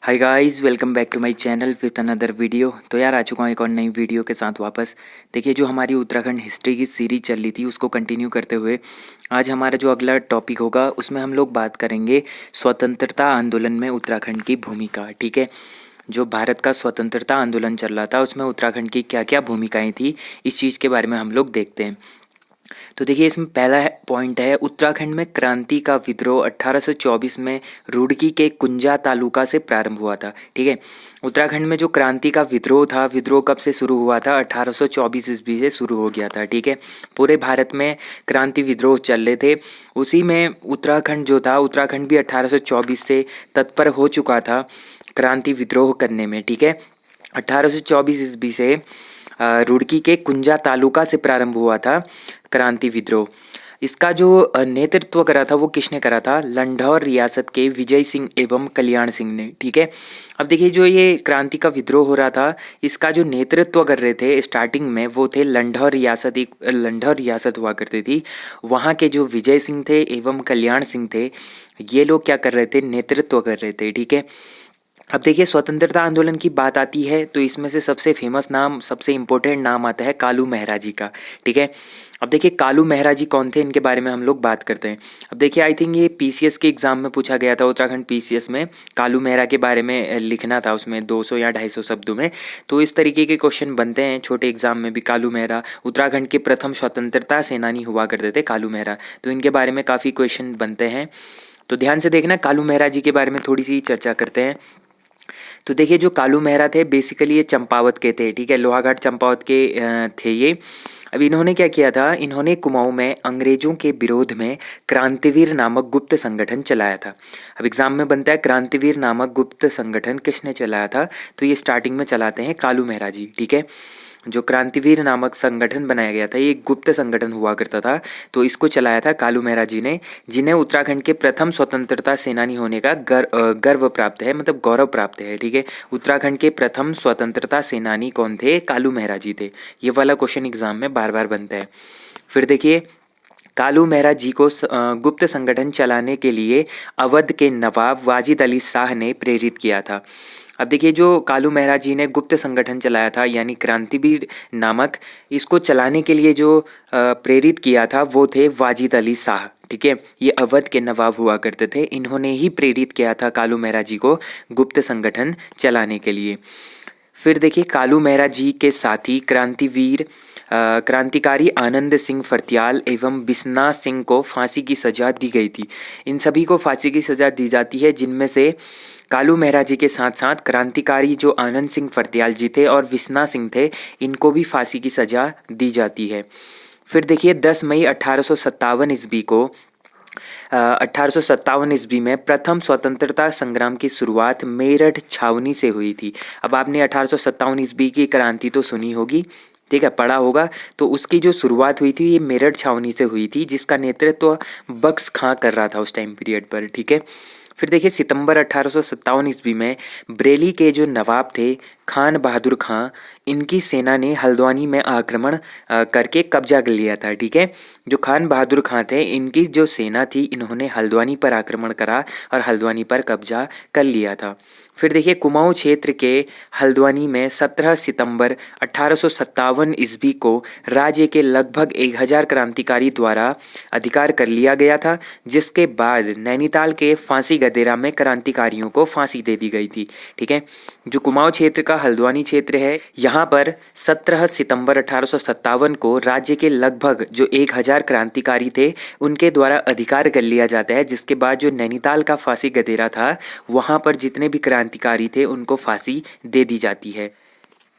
Hi guys, welcome back to my channel with another video. तो यार आ चुका हूँ एक और नई वीडियो के साथ वापस। देखिए, जो हमारी उत्तराखंड हिस्ट्री की सीरीज चल रही थी उसको कंटिन्यू करते हुए आज हमारा जो अगला टॉपिक होगा उसमें हम लोग बात करेंगे स्वतंत्रता आंदोलन में उत्तराखंड की भूमिका। ठीक है, जो भारत का स्वतंत्रता आंदोलन चल रहा था उसमें उत्तराखंड की क्या क्या भूमिकाएँ थी, इस चीज़ के बारे में हम लोग देखते हैं। तो देखिए, इसमें पहला पॉइंट है उत्तराखंड में क्रांति का विद्रोह 1824 में रुड़की के कुंजा तालुका से प्रारंभ हुआ था। ठीक है, उत्तराखंड में जो क्रांति का विद्रोह था, विद्रोह कब से शुरू हुआ था? 1824 ईस्वी से शुरू हो गया था। ठीक है, पूरे भारत में क्रांति विद्रोह चल रहे थे, उसी में उत्तराखंड जो था, उत्तराखंड भी 1824 से तत्पर हो चुका था क्रांति विद्रोह करने में। ठीक है, 1824 ईस्वी से रुड़की के कुंजा तालुका से प्रारंभ हुआ था क्रांति विद्रोह। इसका जो नेतृत्व करा था वो किसने करा था? लंढौर रियासत के विजय सिंह एवं कल्याण सिंह ने। ठीक है, अब देखिए, जो ये क्रांति का विद्रोह हो रहा था इसका जो नेतृत्व कर रहे थे स्टार्टिंग में वो थे लंढौर रियासत। एक लंढौर रियासत हुआ करती थी, वहाँ के जो विजय सिंह थे एवं कल्याण सिंह थे, ये लोग क्या कर रहे थे? नेतृत्व कर रहे थे। ठीक है, अब देखिए, स्वतंत्रता आंदोलन की बात आती है तो इसमें से सबसे फेमस नाम, सबसे इम्पोर्टेंट नाम आता है कालू मेहरा जी का। ठीक है, अब देखिए कालू मेहरा जी कौन थे, इनके बारे में हम लोग बात करते हैं। अब देखिए, आई थिंक ये पीसीएस के एग्जाम में पूछा गया था, उत्तराखंड पीसीएस में कालू मेहरा के बारे में लिखना था, उसमें 200 या 250 शब्दों में। तो इस तरीके के क्वेश्चन बनते हैं छोटे एग्जाम में भी। कालू मेहरा उत्तराखंड के प्रथम स्वतंत्रता सेनानी हुआ करते थे कालू मेहरा, तो इनके बारे में काफ़ी क्वेश्चन बनते हैं, तो ध्यान से देखना। कालू मेहरा जी के बारे में थोड़ी सी चर्चा करते हैं। तो देखिए, जो कालू मेहरा थे बेसिकली ये चंपावत के थे। ठीक है, लोहाघाट चंपावत के थे ये। अब इन्होंने क्या किया था? इन्होंने कुमाऊं में अंग्रेजों के विरोध में क्रांतिवीर नामक गुप्त संगठन चलाया था। अब एग्जाम में बनता है क्रांतिवीर नामक गुप्त संगठन किसने चलाया था? तो ये स्टार्टिंग में चलाते हैं कालू मेहरा जी। ठीक है, जो क्रांतिवीर नामक संगठन बनाया गया था ये एक गुप्त संगठन हुआ करता था, तो इसको चलाया था कालू मेहरा जी ने, जिन्हें उत्तराखंड के प्रथम स्वतंत्रता सेनानी होने का गर्व प्राप्त है, मतलब गौरव प्राप्त है। ठीक है, उत्तराखंड के प्रथम स्वतंत्रता सेनानी कौन थे? कालू मेहरा जी थे। ये वाला क्वेश्चन एग्जाम में बार बार बनता है। फिर देखिए, कालू मेहरा जी को गुप्त संगठन चलाने के लिए अवध के नवाब वाजिद अली शाह ने प्रेरित किया था। अब देखिए, जो कालू मेहरा जी ने गुप्त संगठन चलाया था यानी क्रांतिवीर नामक, इसको चलाने के लिए जो प्रेरित किया था वो थे वाजिद अली शाह। ठीक है, ये अवध के नवाब हुआ करते थे, इन्होंने ही प्रेरित किया था कालू मेहरा जी को गुप्त संगठन चलाने के लिए। फिर देखिए, कालू मेहरा जी के साथी क्रांतिकारी आनंद सिंह फर्त्याल एवं बिस्ना सिंह को फांसी की सज़ा दी गई थी। इन सभी को फांसी की सज़ा दी जाती है, जिनमें से कालू मेहरा जी के साथ साथ क्रांतिकारी जो आनंद सिंह फर्त्याल जी थे और बिस्ना सिंह थे, इनको भी फांसी की सज़ा दी जाती है। फिर देखिए, 10 मई 1857 ईस्वी को 1857 ईस्वी में प्रथम स्वतंत्रता संग्राम की शुरुआत मेरठ छावनी से हुई थी। अब आपने 1857 ईस्वी की क्रांति तो सुनी होगी, ठीक है, पढ़ा होगा। तो उसकी जो शुरुआत हुई थी ये मेरठ छावनी से हुई थी, जिसका नेतृत्व बख्श खां कर रहा था उस टाइम पीरियड पर। ठीक है, फिर देखिए, सितंबर 1857 ईस्वी में बरेली के जो नवाब थे खान बहादुर खां, इनकी सेना ने हल्द्वानी में आक्रमण करके कब्जा कर लिया था। ठीक है, जो खान बहादुर खां थे, इनकी जो सेना थी, इन्होंने हल्द्वानी पर आक्रमण करा और हल्द्वानी पर कब्जा कर लिया था। फिर देखिए, कुमाऊं क्षेत्र के हल्द्वानी में 17 सितंबर 1857 ईस्वी को राज्य के लगभग 1000 क्रांतिकारी द्वारा अधिकार कर लिया गया था, जिसके बाद नैनीताल के फांसी गदेरा में क्रांतिकारियों को फांसी दे दी गई थी। ठीक है, जो कुमाऊं क्षेत्र का हल्द्वानी क्षेत्र है, यहाँ पर 17 सितंबर 1857 को राज्य के लगभग जो 1000 क्रांतिकारी थे उनके द्वारा अधिकार कर लिया जाता है, जिसके बाद जो नैनीताल का फांसी गदेरा था वहाँ पर जितने भी क्रांतिकारी थे उनको फांसी दे दी जाती है।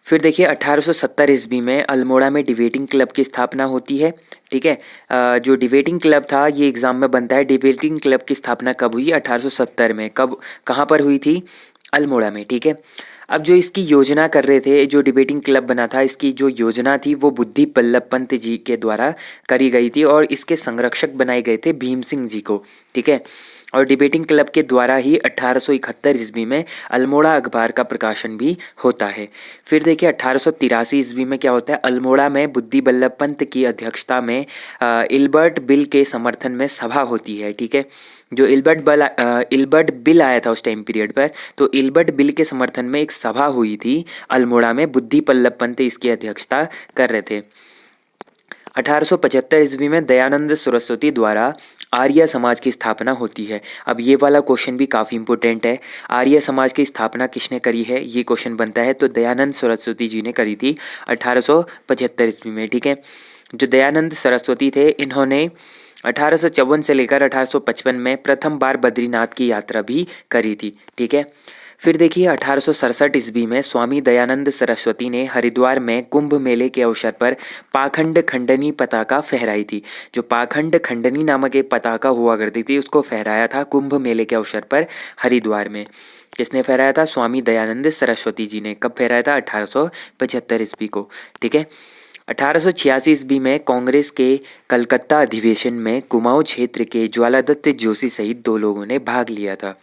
फिर देखिए, 1870 ईस्वी में अल्मोड़ा में डिबेटिंग क्लब की स्थापना होती है। ठीक है, जो डिबेटिंग क्लब था ये एग्जाम में बनता है। डिबेटिंग क्लब की स्थापना कब हुई? 1870 में। कब, कहाँ पर हुई थी? अल्मोड़ा में। ठीक है, अब जो इसकी योजना कर रहे थे, जो डिबेटिंग क्लब बना था, इसकी जो योजना थी वो बुद्धि बल्लभ पंत जी के द्वारा करी गई थी और इसके संरक्षक बनाए गए थे भीम सिंह जी को। ठीक है, और डिबेटिंग क्लब के द्वारा ही 1871 ईस्वी में अल्मोड़ा अखबार का प्रकाशन भी होता है। फिर देखिए, 1883 ईस्वी में क्या होता है? अल्मोड़ा में बुद्धि बल्लभ पंत की अध्यक्षता में इल्बर्ट बिल के समर्थन में सभा होती है। ठीक है, जो इल्बर्ट बिल आया था उस टाइम पीरियड पर, तो इल्बर्ट बिल के समर्थन में एक सभा हुई थी अल्मोड़ा में। बुद्धि पल्लव पंत इसकी अध्यक्षता कर रहे थे। 1875 ईस्वी में दयानंद सरस्वती द्वारा आर्य समाज की स्थापना होती है। अब ये वाला क्वेश्चन भी काफ़ी इंपॉर्टेंट है। आर्य समाज की स्थापना किसने करी है, ये क्वेश्चन बनता है। तो दयानंद सरस्वती जी ने करी थी 1875 ईस्वी में। ठीक है, जो दयानंद सरस्वती थे, इन्होंने 1854 से लेकर 1855 में प्रथम बार बद्रीनाथ की यात्रा भी करी थी। ठीक है, फिर देखिए 1867 ईस्वी में स्वामी दयानंद सरस्वती ने हरिद्वार में कुंभ मेले के अवसर पर पाखंड खंडनी पताका फहराई थी। जो पाखंड खंडनी नामक एक पताका हुआ करती थी, उसको फहराया था कुंभ मेले के अवसर पर हरिद्वार में। किसने फहराया था? स्वामी दयानंद सरस्वती जी ने। कब फहराया था? 1875 ईस्वी को। ठीक है, 1886 ईस्वी में कांग्रेस के कलकत्ता अधिवेशन में कुमाऊं क्षेत्र के ज्वालादत्त जोशी सहित 2 लोगों ने भाग लिया था।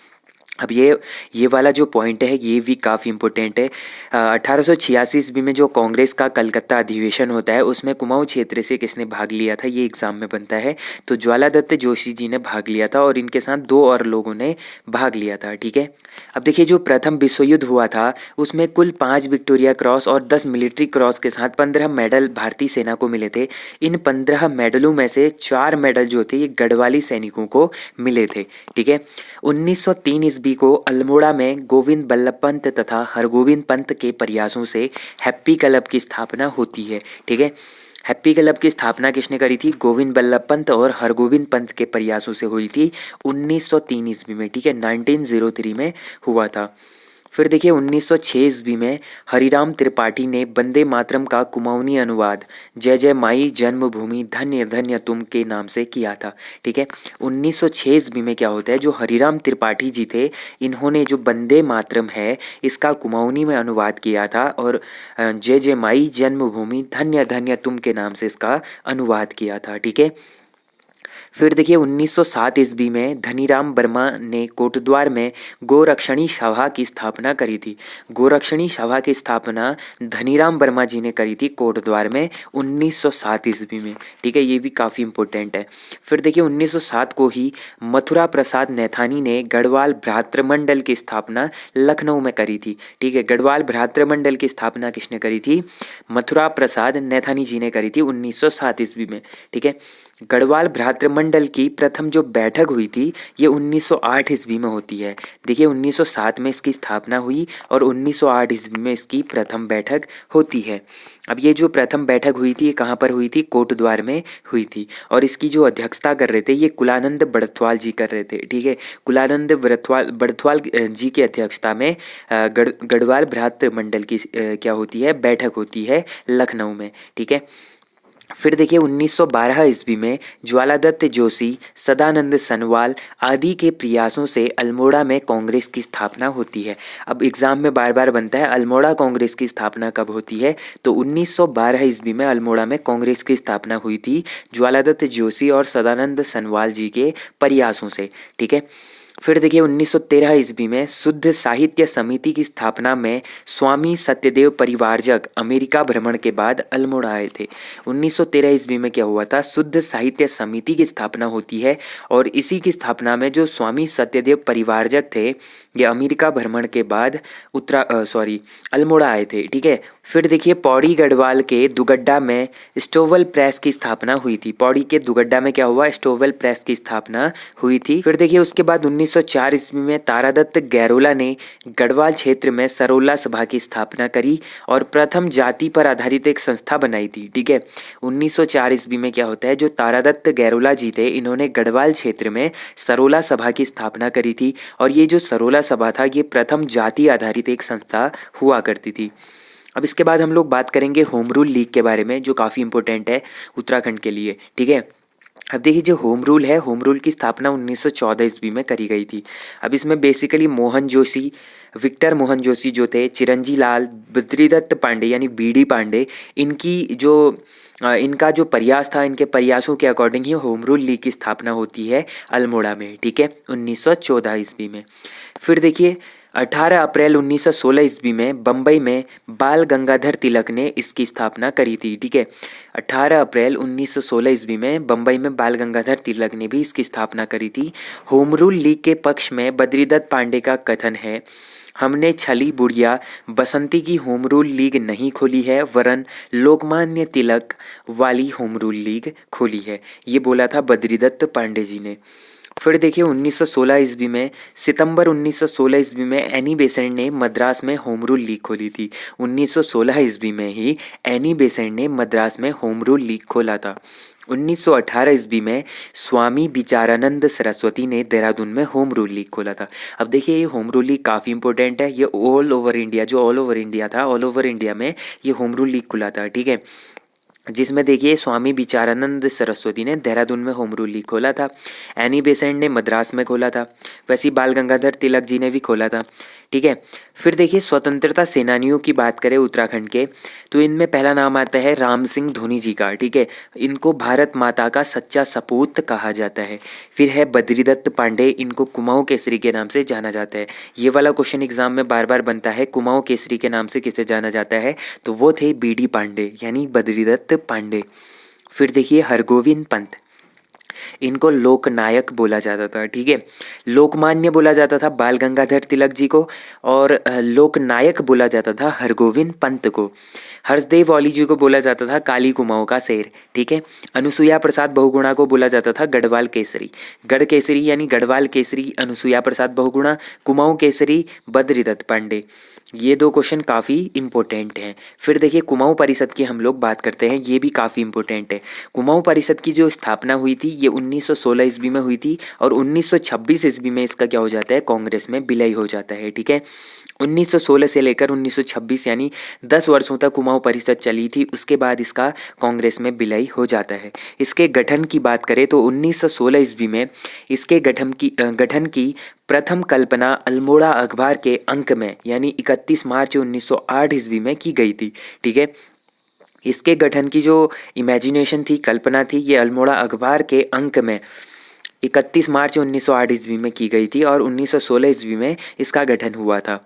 अब ये वाला जो पॉइंट है ये भी काफ़ी इंपॉर्टेंट है। 1886 ईस्वी में जो कांग्रेस का कलकत्ता अधिवेशन होता है, उसमें कुमाऊं क्षेत्र से किसने भाग लिया था, ये एग्जाम में बनता है। तो ज्वालादत्त जोशी जी ने भाग लिया था और इनके साथ 2 और लोगों ने भाग लिया था। ठीक है, अब देखिए जो प्रथम विश्व युद्ध हुआ था उसमें कुल 5 विक्टोरिया क्रॉस और 10 मिलिट्री क्रॉस के साथ 15 मेडल भारतीय सेना को मिले थे। इन 15 मेडलों में से 4 मेडल जो थे ये गढ़वाली सैनिकों को मिले थे। ठीक है, 1903 ईस्वी को अल्मोड़ा में गोविंद बल्लभ पंत तथा हरगोविंद पंत के प्रयासों से हैप्पी क्लब की स्थापना होती है। ठीक है, हैप्पी क्लब की स्थापना किसने करी थी? गोविंद बल्लभ पंत और हरगोविंद पंत के प्रयासों से हुई थी 1903 ईस्वी में। ठीक है, 1903 में हुआ था। फिर देखिए 1906 ईस्वी में हरिराम त्रिपाठी ने वंदे मातरम का कुमाऊनी अनुवाद जय जय माई जन्मभूमि धन्य धन्य तुम के नाम से किया था। ठीक है, 1906 ईस्वी में क्या होता है, जो हरिराम त्रिपाठी जी थे, इन्होंने जो वंदे मातरम है इसका कुमाऊनी में अनुवाद किया था और जय जय माई जन्मभूमि धन्य धन्य तुम के नाम से इसका अनुवाद किया था। ठीक है, फिर देखिए 1907 ईस्वी में धनीराम वर्मा ने कोटद्वार में गोरक्षणी सभा की स्थापना करी थी। गोरक्षणी सभा की स्थापना धनीराम वर्मा जी ने करी थी कोटद्वार में 1907 ईस्वी में। ठीक है, ये भी काफ़ी इंपॉर्टेंट है। फिर देखिए 1907 को ही मथुरा प्रसाद नैथानी ने गढ़वाल भ्रातृमंडल की स्थापना लखनऊ में करी थी। ठीक है, गढ़वाल भ्रातृमंडल की स्थापना किसने करी थी? मथुरा प्रसाद नैथानी जी ने करी थी 1907 ईस्वी में। ठीक है, गढ़वाल भ्रातृमंडल की प्रथम जो बैठक हुई थी ये 1908 ईस्वी में होती है। देखिए 1907 में इसकी स्थापना हुई और 1908 ईस्वी में इसकी प्रथम बैठक होती है। अब ये जो प्रथम बैठक हुई थी ये कहाँ पर हुई थी? कोटद्वार में हुई थी और इसकी जो अध्यक्षता कर रहे थे ये कुलानंद बड़थवाल जी कर रहे थे। ठीक है, कुलानंद बड़थवाल जी की अध्यक्षता में गढ़वाल भ्रातृमंडल की क्या होती है? बैठक होती है लखनऊ में। ठीक है, फिर देखिए 1912 ईस्वी में ज्वालादत्त जोशी, सदानंद सनवाल आदि के प्रयासों से अल्मोड़ा में कांग्रेस की स्थापना होती है। अब एग्जाम में बार बार बनता है अल्मोड़ा कांग्रेस की स्थापना कब होती है? तो 1912 ईस्वी में अल्मोड़ा में कांग्रेस की स्थापना हुई थी ज्वालादत्त जोशी और सदानंद सनवाल जी के प्रयासों से। ठीक है, फिर देखिए 1913 ईस्वी में शुद्ध साहित्य समिति की स्थापना में स्वामी सत्यदेव परिवारजक अमेरिका भ्रमण के बाद अल्मोड़ा आए थे। 1913 ईस्वी में क्या हुआ था? शुद्ध साहित्य समिति की स्थापना होती है और इसी की स्थापना में जो स्वामी सत्यदेव परिवारजक थे ये अमेरिका भ्रमण के बाद अल्मोड़ा आए थे। ठीक है, फिर देखिए पौड़ी गढ़वाल के दुगड्डा में स्टोवल प्रेस की स्थापना हुई थी। पौड़ी के दुगड्डा में क्या हुआ? स्टोवल प्रेस की स्थापना हुई थी। फिर देखिए उसके बाद 1904 ईस्वी में तारादत्त गैरोला ने गढ़वाल क्षेत्र में सरोला सभा की स्थापना करी और प्रथम जाति पर आधारित एक संस्था बनाई थी। ठीक है, 1904 ईस्वी में क्या होता है, जो तारादत्त गैरोला जी थे इन्होंने गढ़वाल क्षेत्र में सरोला सभा की स्थापना करी थी और ये जो सरोला सभा था ये प्रथम जाति आधारित एक संस्था हुआ करती थी। अब इसके बाद हम लोग बात करेंगे होम रूल लीग के बारे में, जो काफ़ी इंपॉर्टेंट है उत्तराखंड के लिए। ठीक है, अब देखिए जो होम रूल है, होम रूल की स्थापना 1914 ईस्वी में करी गई थी। अब इसमें बेसिकली मोहन जोशी, विक्टर मोहन जोशी जो थे, चिरंजी लाल, बद्रीदत्त पांडे यानी बीडी पांडे, इनका जो प्रयास था, इनके प्रयासों के अकॉर्डिंग ही होम रूल लीग की स्थापना होती है अल्मोड़ा में। ठीक है, 1914 ईस्वी में। फिर देखिए 18 अप्रैल 1916 ईस्वी में बम्बई में बाल गंगाधर तिलक ने इसकी स्थापना करी थी। ठीक है, 18 अप्रैल 1916 ईस्वी में बम्बई में बाल गंगाधर तिलक ने भी इसकी स्थापना करी थी। होम रूल लीग के पक्ष में बद्रीदत्त पांडे का कथन है, हमने छली बुढ़िया बसंती की होम रूल लीग नहीं खोली है, वरन लोकमान्य तिलक वाली होम रूल लीग खोली है। ये बोला था बद्रीदत्त पांडे जी ने। फिर देखिए 1916 ईस्वी में, सितंबर 1916 ईस्वी में एनी बेसेंट ने मद्रास में होम रूल लीग खोली थी। 1916 ईस्वी में ही एनी बेसेंट ने मद्रास में होम रूल लीग खोला था। 1918 ईस्वी में स्वामी विचारानंद सरस्वती ने देहरादून में होम रूल लीग खोला था। अब देखिए ये होम रूल लीग काफ़ी इंपॉर्टेंट है। ये ऑल ओवर इंडिया, जो ऑल ओवर इंडिया था, ऑल ओवर इंडिया में ये होम रूल लीग खुला था। ठीक है, जिसमें देखिए स्वामी विचारानंद सरस्वती ने देहरादून में होम रूल लीग खोला था, एनी बेसेंट ने मद्रास में खोला था, वैसे ही बाल गंगाधर तिलक जी ने भी खोला था। ठीक है, फिर देखिए स्वतंत्रता सेनानियों की बात करें उत्तराखंड के, तो इनमें पहला नाम आता है राम सिंह धोनी जी का। ठीक है, इनको भारत माता का सच्चा सपूत कहा जाता है। फिर है बद्रीदत्त पांडे, इनको कुमाऊं केसरी के नाम से जाना जाता है। ये वाला क्वेश्चन एग्जाम में बार बार बनता है, कुमाऊं केसरी के नाम से किसे जाना जाता है, तो वो थे बीडी पांडे यानी बद्रीदत्त पांडे। फिर देखिए हरगोविंद पंत, इनको लोकनायक बोला जाता था। ठीक है, लोकमान्य बोला जाता था बाल गंगाधर तिलक जी को, और लोकनायक बोला जाता था हरगोविंद पंत को। हर्षदेव औली जी को बोला जाता था काली कुमाऊं का शेर। ठीक है, अनुसुईया प्रसाद बहुगुणा को बोला जाता था गढ़वाल केसरी। गढ़ केसरी यानी गढ़वाल केसरी अनुसुईया प्रसाद बहुगुणा, कुमाऊं केसरी बद्रीदत्त पांडे। ये दो क्वेश्चन काफ़ी इंपॉर्टेंट हैं। फिर देखिए कुमाऊं परिषद की हम लोग बात करते हैं, ये भी काफ़ी इंपॉर्टेंट है। कुमाऊं परिषद की जो स्थापना हुई थी ये 1916 ईस्वी में हुई थी, और 1926 ईस्वी में इसका क्या हो जाता है, कांग्रेस में विलय हो जाता है। ठीक है, 1916 से लेकर 1926 यानी 10 वर्षों तक कुमाऊं परिषद चली थी, उसके बाद इसका कांग्रेस में विलय हो जाता है। इसके गठन की बात करें तो 1916 ईस्वी में इसके गठन की प्रथम कल्पना अल्मोड़ा अखबार के अंक में यानी 31 मार्च 1908 ईस्वी में की गई थी। ठीक है, इसके गठन की जो इमेजिनेशन थी, कल्पना थी, ये अल्मोड़ा अखबार के अंक में 31 मार्च 1908 ईस्वी में की गई थी, और 1916 ईस्वी में इसका गठन हुआ था।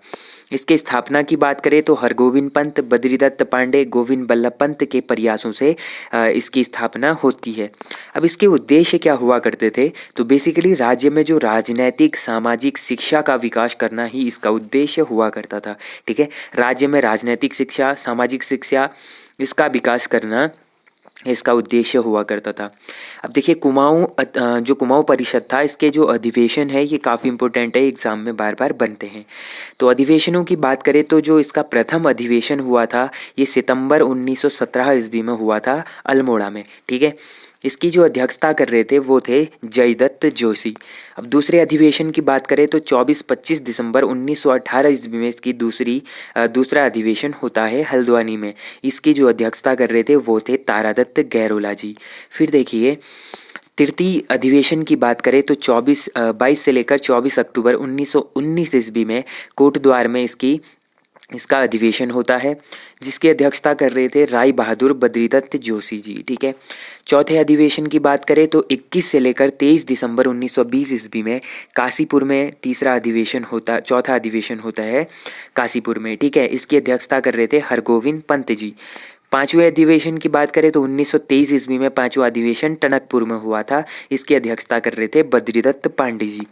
इसके स्थापना की बात करें तो हरगोविंद पंत, बद्रीदत्त पांडे, गोविंद बल्लभ पंत के प्रयासों से इसकी स्थापना होती है। अब इसके उद्देश्य क्या हुआ करते थे, तो बेसिकली राज्य में जो राजनैतिक सामाजिक शिक्षा का विकास करना ही इसका उद्देश्य हुआ करता था। ठीक है, राज्य में राजनैतिक शिक्षा, सामाजिक शिक्षा, इसका विकास करना इसका उद्देश्य हुआ करता था। अब देखिए जो कुमाऊं परिषद था, इसके जो अधिवेशन है ये काफ़ी इंपॉर्टेंट है, एग्जाम में बार बार बनते हैं। तो अधिवेशनों की बात करें तो जो इसका प्रथम अधिवेशन हुआ था ये सितंबर 1917 ईस्वी में हुआ था अल्मोड़ा में। ठीक है, इसकी जो अध्यक्षता कर रहे थे वो थे जयदत्त जोशी। अब दूसरे अधिवेशन की बात करें तो 24-25 दिसंबर 1918 ईस्वी में इसकी दूसरा अधिवेशन होता है हल्द्वानी में। इसकी जो अध्यक्षता कर रहे थे वो थे तारादत्त गैरोला जी। फिर देखिए तृतीय अधिवेशन की बात करें तो 22 से लेकर 24 अक्टूबर 1919 ईस्वी में कोटद्वार में इसका अधिवेशन होता है, जिसकी अध्यक्षता कर रहे थे राय बहादुर बद्रीदत्त जोशी जी। ठीक है, चौथे अधिवेशन की बात करें तो 21 से लेकर 23 दिसंबर 1920 ईस्वी में काशीपुर में चौथा अधिवेशन होता है काशीपुर में। ठीक है, इसकी अध्यक्षता कर रहे थे हरगोविंद पंत जी। पांचवें अधिवेशन की बात करें तो 1923 ईस्वी में पांचवा अधिवेशन टनकपुर में हुआ था, इसकी अध्यक्षता कर रहे थे बद्रीदत्त पांडे जी।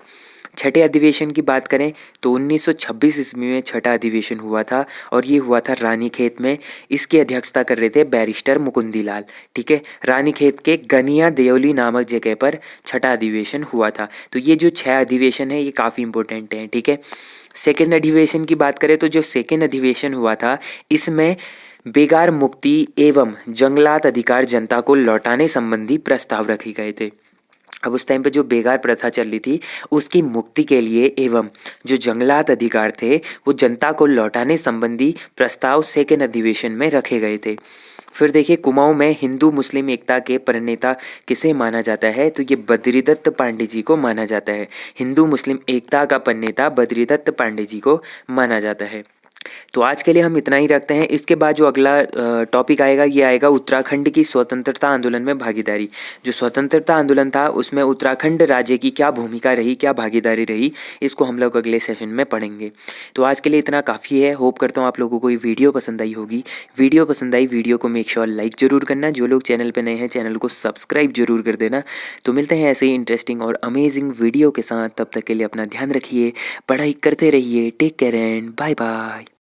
छठे अधिवेशन की बात करें तो 1926 ईस्वी में छठा अधिवेशन हुआ था, और ये हुआ था रानीखेत में। इसकी अध्यक्षता कर रहे थे बैरिस्टर मुकुंदी लाल। ठीक है, रानीखेत के गनिया देवली नामक जगह पर छठा अधिवेशन हुआ था। तो ये जो 6 अधिवेशन है ये काफ़ी इंपॉर्टेंट हैं। ठीक है, सेकेंड अधिवेशन की बात करें तो जो सेकेंड अधिवेशन हुआ था इसमें बेगार मुक्ति एवं जंगलात अधिकार जनता को लौटाने संबंधी प्रस्ताव रखे गए थे। अब उस टाइम पे जो बेगार प्रथा चल रही थी उसकी मुक्ति के लिए एवं जो जंगलात अधिकार थे वो जनता को लौटाने संबंधी प्रस्ताव सेकेंड अधिवेशन में रखे गए थे। फिर देखिए कुमाऊं में हिंदू मुस्लिम एकता के प्रणेता किसे माना जाता है, तो ये बद्रीदत्त पांडे जी को माना जाता है। हिंदू मुस्लिम एकता का प्रणेता बद्रीदत्त पांडे जी को माना जाता है। तो आज के लिए हम इतना ही रखते हैं। इसके बाद जो अगला टॉपिक आएगा ये आएगा उत्तराखंड की स्वतंत्रता आंदोलन में भागीदारी। जो स्वतंत्रता आंदोलन था उसमें उत्तराखंड राज्य की क्या भूमिका रही, क्या भागीदारी रही, इसको हम लोग अगले सेशन में पढ़ेंगे। तो आज के लिए इतना काफ़ी है। होप करता हूँ आप लोगों को ये वीडियो पसंद आई होगी। वीडियो पसंद आई, वीडियो को मेक श्योर लाइक ज़रूर करना। जो लोग चैनल पर नए हैं चैनल को सब्सक्राइब जरूर कर देना। तो मिलते हैं ऐसे ही इंटरेस्टिंग और अमेजिंग वीडियो के साथ। तब तक के लिए अपना ध्यान रखिए, पढ़ाई करते रहिए। Take care and bye bye.